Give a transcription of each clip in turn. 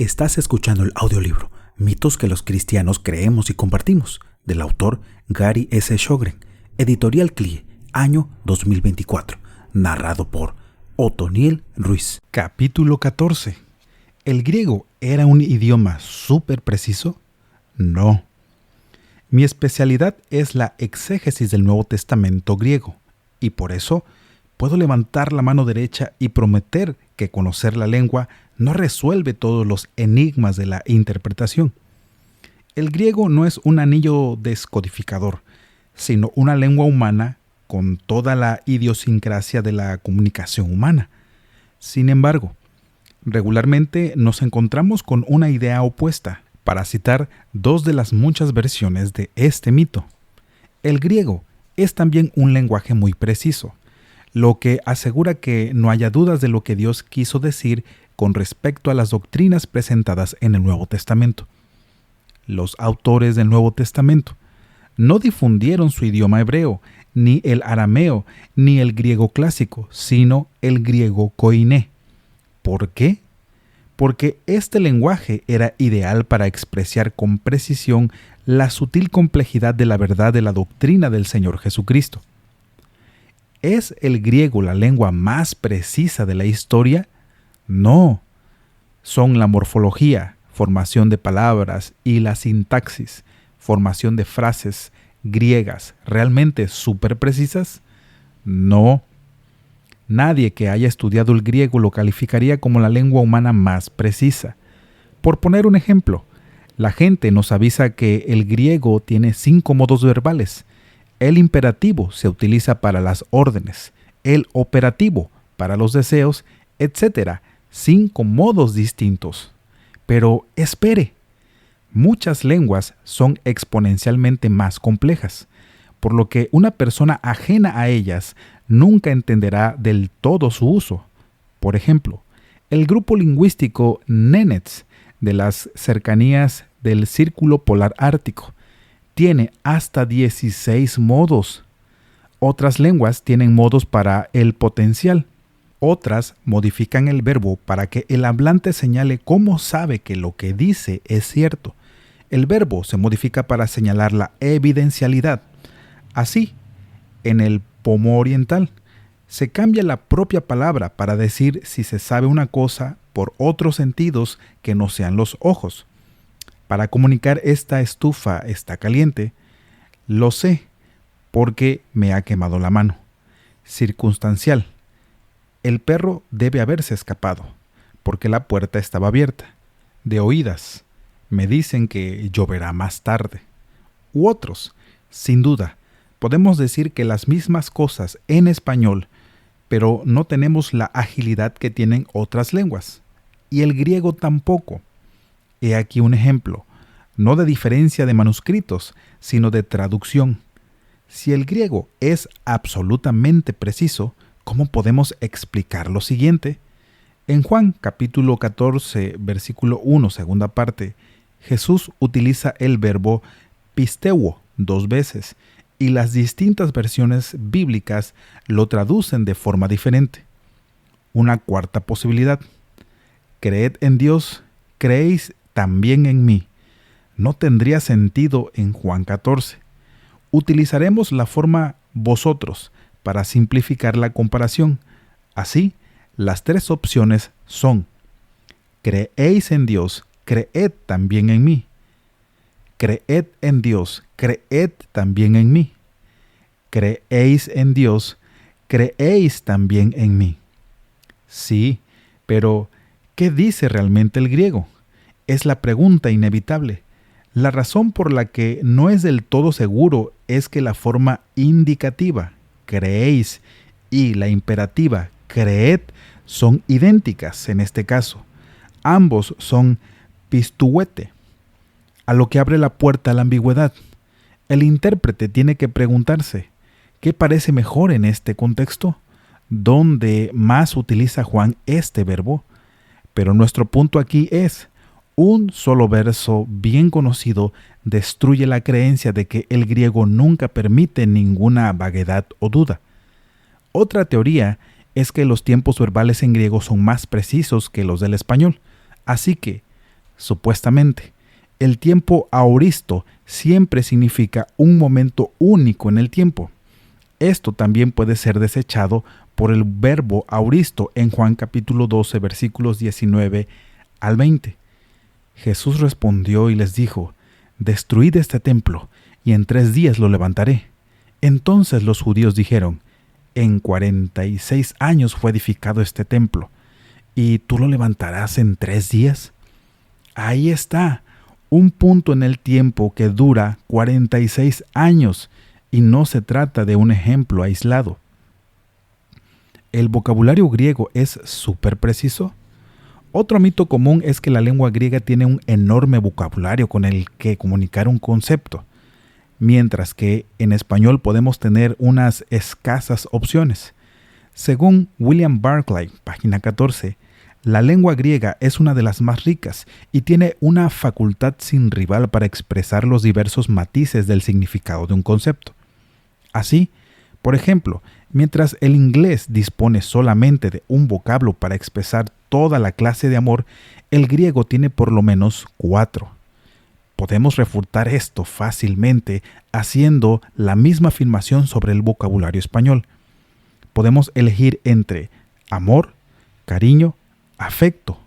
Estás escuchando el audiolibro Mitos que los cristianos creemos y compartimos, del autor Gary S. Sjogren, editorial CLIE, año 2024, narrado por Otoniel Ruiz. Capítulo 14. ¿El griego era un idioma súper preciso? No. Mi especialidad es la exégesis del Nuevo Testamento griego, y por eso puedo levantar la mano derecha y prometer que conocer la lengua no resuelve todos los enigmas de la interpretación. El griego no es un anillo descodificador, sino una lengua humana con toda la idiosincrasia de la comunicación humana. Sin embargo, regularmente nos encontramos con una idea opuesta, para citar dos de las muchas versiones de este mito. El griego es también un lenguaje muy preciso, lo que asegura que no haya dudas de lo que Dios quiso decir con respecto a las doctrinas presentadas en el Nuevo Testamento. Los autores del Nuevo Testamento no difundieron su idioma hebreo, ni el arameo, ni el griego clásico, sino el griego koiné. ¿Por qué? Porque este lenguaje era ideal para expresar con precisión la sutil complejidad de la verdad de la doctrina del Señor Jesucristo. ¿Es el griego la lengua más precisa de la historia? No. Son la morfología, formación de palabras, y la sintaxis, formación de frases griegas, realmente súper precisas. No. Nadie que haya estudiado el griego lo calificaría como la lengua humana más precisa. Por poner un ejemplo, la gente nos avisa que el griego tiene 5 modos verbales. El imperativo se utiliza para las órdenes, el operativo para los deseos, etc. 5 modos distintos. Pero espere, muchas lenguas son exponencialmente más complejas, por lo que una persona ajena a ellas nunca entenderá del todo su uso. Por ejemplo, el grupo lingüístico Nenets de las cercanías del Círculo Polar Ártico tiene hasta 16 modos. Otras lenguas tienen modos para el potencial. Otras modifican el verbo para que el hablante señale cómo sabe que lo que dice es cierto. El verbo se modifica para señalar la evidencialidad. Así, en el Pomo oriental, se cambia la propia palabra para decir si se sabe una cosa por otros sentidos que no sean los ojos. Para comunicar esta estufa está caliente, lo sé porque me ha quemado la mano. Circunstancial. El perro debe haberse escapado porque la puerta estaba abierta. De oídas. Me dicen que lloverá más tarde. U otros, sin duda. Podemos decir que las mismas cosas en español, pero no tenemos la agilidad que tienen otras lenguas. Y el griego tampoco. He aquí un ejemplo, no de diferencia de manuscritos, sino de traducción. Si el griego es absolutamente preciso, ¿cómo podemos explicar lo siguiente? En Juan capítulo 14, versículo 1, segunda parte, Jesús utiliza el verbo pisteuo 2 veces, y las distintas versiones bíblicas lo traducen de forma diferente. Una cuarta posibilidad. Creed en Dios, creéis también en mí. No tendría sentido en Juan 14. Utilizaremos la forma vosotros para simplificar la comparación. Así, las 3 opciones son: creéis en Dios, creed también en mí. Creed en Dios, creed también en mí. Creéis en Dios, creéis también en mí. Sí, pero ¿qué dice realmente el griego? Es la pregunta inevitable. La razón por la que no es del todo seguro es que la forma indicativa, creéis, y la imperativa, creed, son idénticas en este caso. Ambos son pistuete, a lo que abre la puerta a la ambigüedad. El intérprete tiene que preguntarse, ¿qué parece mejor en este contexto? ¿Dónde más utiliza Juan este verbo? Pero nuestro punto aquí es: un solo verso bien conocido destruye la creencia de que el griego nunca permite ninguna vaguedad o duda. Otra teoría es que los tiempos verbales en griego son más precisos que los del español, así que Supuestamente, el tiempo aoristo siempre significa un momento único en el tiempo. Esto también puede ser desechado por el verbo aoristo en Juan capítulo 12, versículos 19 al 20. Jesús respondió y les dijo: «Destruid este templo, y en 3 días lo levantaré». Entonces los judíos dijeron: «En 46 años fue edificado este templo, ¿y tú lo levantarás en 3 días? Ahí está, un punto en el tiempo que dura 46 años, y no se trata de un ejemplo aislado. ¿El vocabulario griego es súper preciso? Otro mito común es que la lengua griega tiene un enorme vocabulario con el que comunicar un concepto, mientras que en español podemos tener unas escasas opciones. Según William Barclay, página 14, la lengua griega es una de las más ricas y tiene una facultad sin rival para expresar los diversos matices del significado de un concepto. Así, por ejemplo, mientras el inglés dispone solamente de un vocablo para expresar toda la clase de amor, el griego tiene por lo menos 4. Podemos refutar esto fácilmente haciendo la misma afirmación sobre el vocabulario español. Podemos elegir entre amor, cariño, afecto,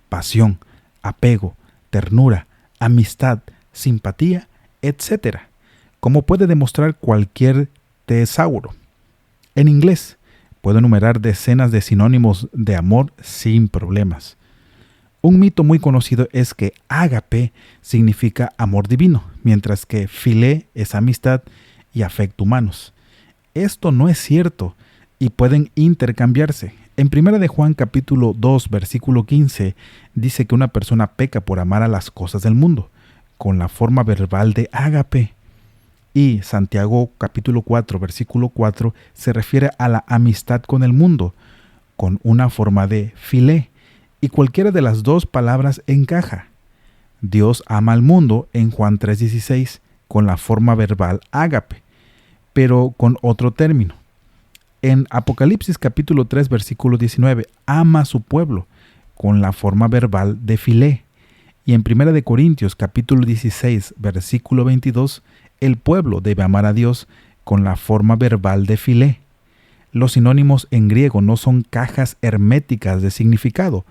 pasión, apego, ternura, amistad, simpatía, etc., como puede demostrar cualquier tesauro. En inglés, puedo enumerar decenas de sinónimos de amor sin problemas. Un mito muy conocido es que ágape significa amor divino, mientras que filé es amistad y afecto humanos. Esto no es cierto y pueden intercambiarse. En 1 de Juan capítulo 2, versículo 15, dice que una persona peca por amar a las cosas del mundo, con la forma verbal de ágape. Y Santiago capítulo 4, versículo 4, se refiere a la amistad con el mundo, con una forma de filé, y cualquiera de las dos palabras encaja. Dios ama al mundo en Juan 3:16, con la forma verbal ágape, pero con otro término. En Apocalipsis capítulo 3, versículo 19, ama a su pueblo, con la forma verbal de filé. Y en 1 de Corintios capítulo 16, versículo 22, el pueblo debe amar a Dios con la forma verbal de filé. Los sinónimos en griego no son cajas herméticas de significado.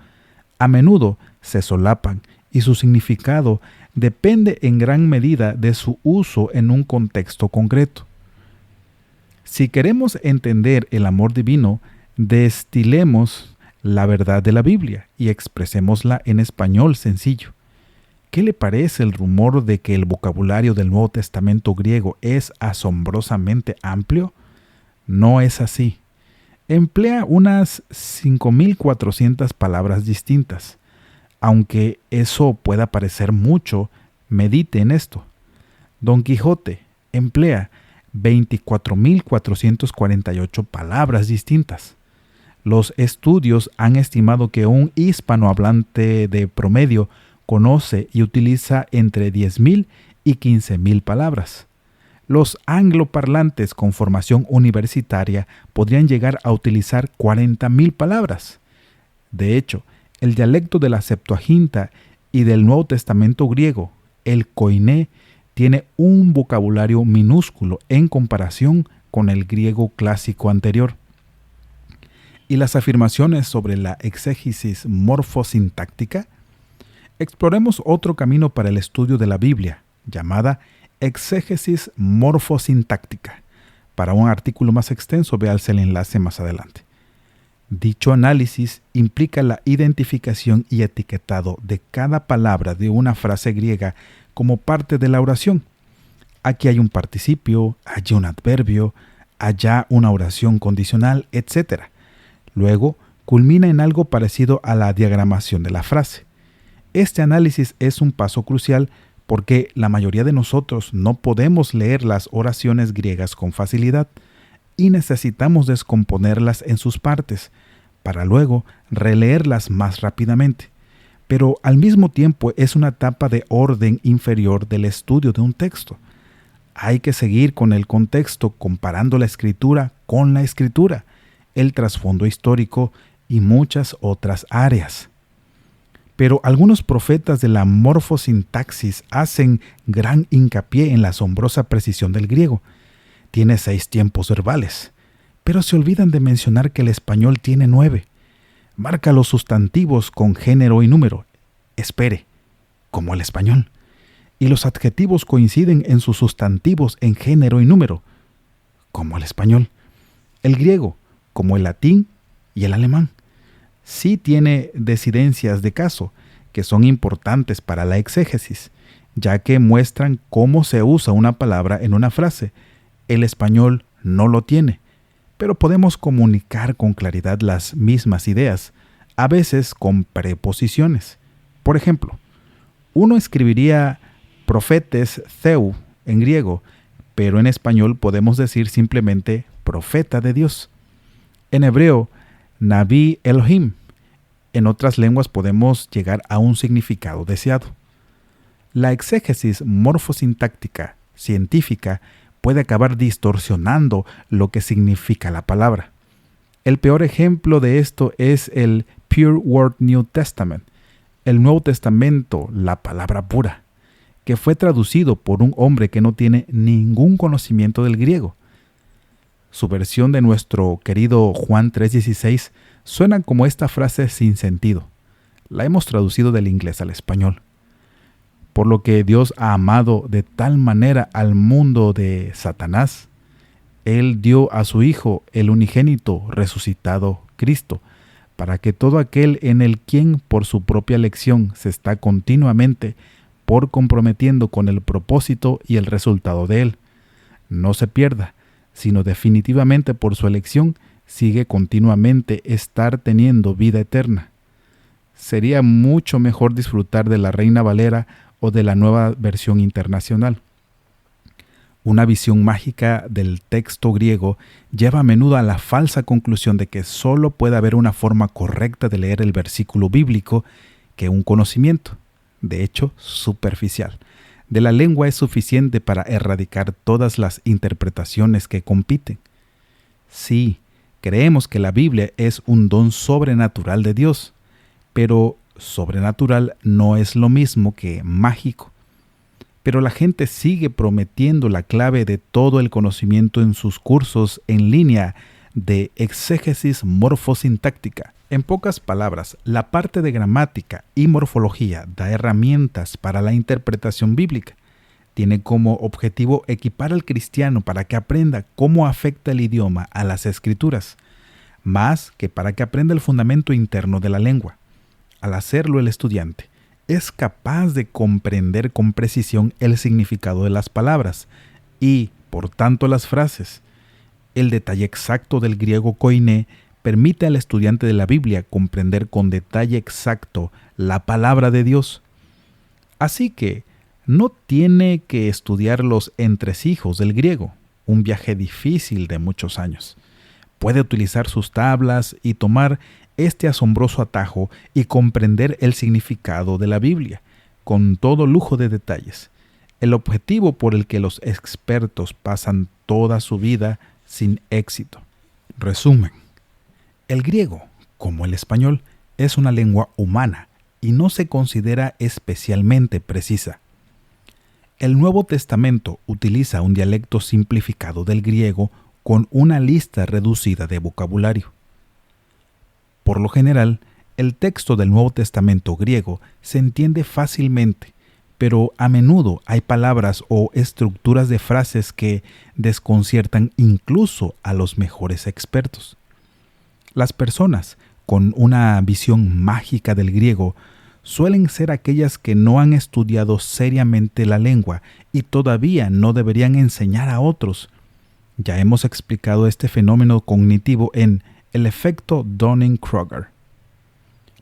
A menudo se solapan y su significado depende en gran medida de su uso en un contexto concreto. Si queremos entender el amor divino, destilemos la verdad de la Biblia y expresémosla en español sencillo. ¿Qué le parece el rumor de que el vocabulario del Nuevo Testamento griego es asombrosamente amplio? No es así. Emplea unas 5.400 palabras distintas. Aunque eso pueda parecer mucho, medite en esto. Don Quijote emplea 24.448 palabras distintas. Los estudios han estimado que un hispanohablante de promedio conoce y utiliza entre 10.000 y 15.000 palabras. Los angloparlantes con formación universitaria podrían llegar a utilizar 40.000 palabras. De hecho, el dialecto de la Septuaginta y del Nuevo Testamento griego, el koiné, tiene un vocabulario minúsculo en comparación con el griego clásico anterior. ¿Y las afirmaciones sobre la exégesis morfosintáctica? Exploremos otro camino para el estudio de la Biblia, llamada exégesis morfosintáctica. Para un artículo más extenso, véase el enlace más adelante. Dicho análisis implica la identificación y etiquetado de cada palabra de una frase griega como parte de la oración. Aquí hay un participio, allí un adverbio, allá una oración condicional, etc. Luego, culmina en algo parecido a la diagramación de la frase. Este análisis es un paso crucial porque la mayoría de nosotros no podemos leer las oraciones griegas con facilidad y necesitamos descomponerlas en sus partes para luego releerlas más rápidamente. Pero al mismo tiempo es una etapa de orden inferior del estudio de un texto. Hay que seguir con el contexto comparando la escritura con la escritura, el trasfondo histórico y muchas otras áreas. Pero algunos profetas de la morfosintaxis hacen gran hincapié en la asombrosa precisión del griego. Tiene 6 tiempos verbales, pero se olvidan de mencionar que el español tiene 9. Marca los sustantivos con género y número. Espere, como el español. Y los adjetivos coinciden en sus sustantivos en género y número, como el español. El griego, como el latín y el alemán. Sí tiene decidencias de caso, que son importantes para la exégesis, ya que muestran cómo se usa una palabra en una frase. El español no lo tiene, pero podemos comunicar con claridad las mismas ideas, a veces con preposiciones. Por ejemplo, uno escribiría profetes theu en griego, pero en español podemos decir simplemente profeta de Dios. En hebreo, Naví Elohim. En otras lenguas podemos llegar a un significado deseado. La exégesis morfosintáctica científica puede acabar distorsionando lo que significa la palabra. El peor ejemplo de esto es el Pure Word New Testament, el Nuevo Testamento, la palabra pura, que fue traducido por un hombre que no tiene ningún conocimiento del griego. Su versión de nuestro querido Juan 3:16 suena como esta frase sin sentido. La hemos traducido del inglés al español. Por lo que Dios ha amado de tal manera al mundo de Satanás, Él dio a su Hijo, el unigénito resucitado Cristo, para que todo aquel en el quien por su propia elección se está continuamente por comprometiendo con el propósito y el resultado de Él, no se pierda, sino definitivamente por su elección sigue continuamente estar teniendo vida eterna. Sería mucho mejor disfrutar de la Reina Valera o de la Nueva Versión Internacional. Una visión mágica del texto griego lleva a menudo a la falsa conclusión de que solo puede haber una forma correcta de leer el versículo bíblico que un conocimiento, de hecho superficial, de la lengua es suficiente para erradicar todas las interpretaciones que compiten. Sí, creemos que la Biblia es un don sobrenatural de Dios, pero sobrenatural no es lo mismo que mágico. Pero la gente sigue prometiendo la clave de todo el conocimiento en sus cursos en línea de exégesis morfosintáctica. En pocas palabras, la parte de gramática y morfología da herramientas para la interpretación bíblica. Tiene como objetivo equipar al cristiano para que aprenda cómo afecta el idioma a las escrituras, más que para que aprenda el fundamento interno de la lengua. Al hacerlo, el estudiante es capaz de comprender con precisión el significado de las palabras y, por tanto, las frases. El detalle exacto del griego koiné permite al estudiante de la Biblia comprender con detalle exacto la palabra de Dios. Así que no tiene que estudiar los entresijos del griego, un viaje difícil de muchos años. Puede utilizar sus tablas y tomar este asombroso atajo y comprender el significado de la Biblia, con todo lujo de detalles, el objetivo por el que los expertos pasan toda su vida sin éxito. Resumen. El griego, como el español, es una lengua humana y no se considera especialmente precisa. El Nuevo Testamento utiliza un dialecto simplificado del griego con una lista reducida de vocabulario. Por lo general, el texto del Nuevo Testamento griego se entiende fácilmente, pero a menudo hay palabras o estructuras de frases que desconciertan incluso a los mejores expertos. Las personas con una visión mágica del griego suelen ser aquellas que no han estudiado seriamente la lengua y todavía no deberían enseñar a otros. Ya hemos explicado este fenómeno cognitivo en el efecto Dunning-Kruger.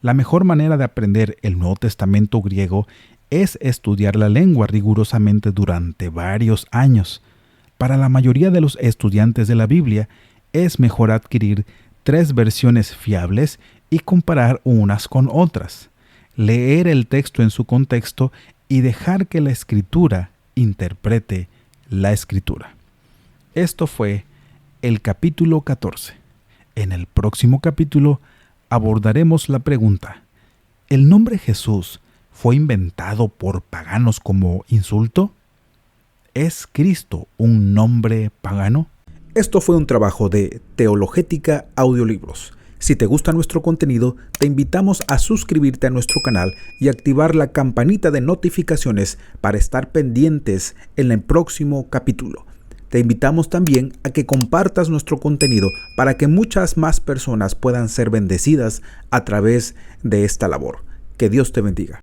La mejor manera de aprender el Nuevo Testamento griego es estudiar la lengua rigurosamente durante varios años. Para la mayoría de los estudiantes de la Biblia, es mejor adquirir 3 versiones fiables y comparar unas con otras, leer el texto en su contexto y dejar que la Escritura interprete la Escritura. Esto fue el capítulo 14. En el próximo capítulo abordaremos la pregunta: ¿El nombre Jesús fue inventado por paganos como insulto? ¿Es Cristo un nombre pagano? Esto fue un trabajo de Teologética Audiolibros. Si te gusta nuestro contenido, te invitamos a suscribirte a nuestro canal y activar la campanita de notificaciones para estar pendientes en el próximo capítulo. Te invitamos también a que compartas nuestro contenido para que muchas más personas puedan ser bendecidas a través de esta labor. Que Dios te bendiga.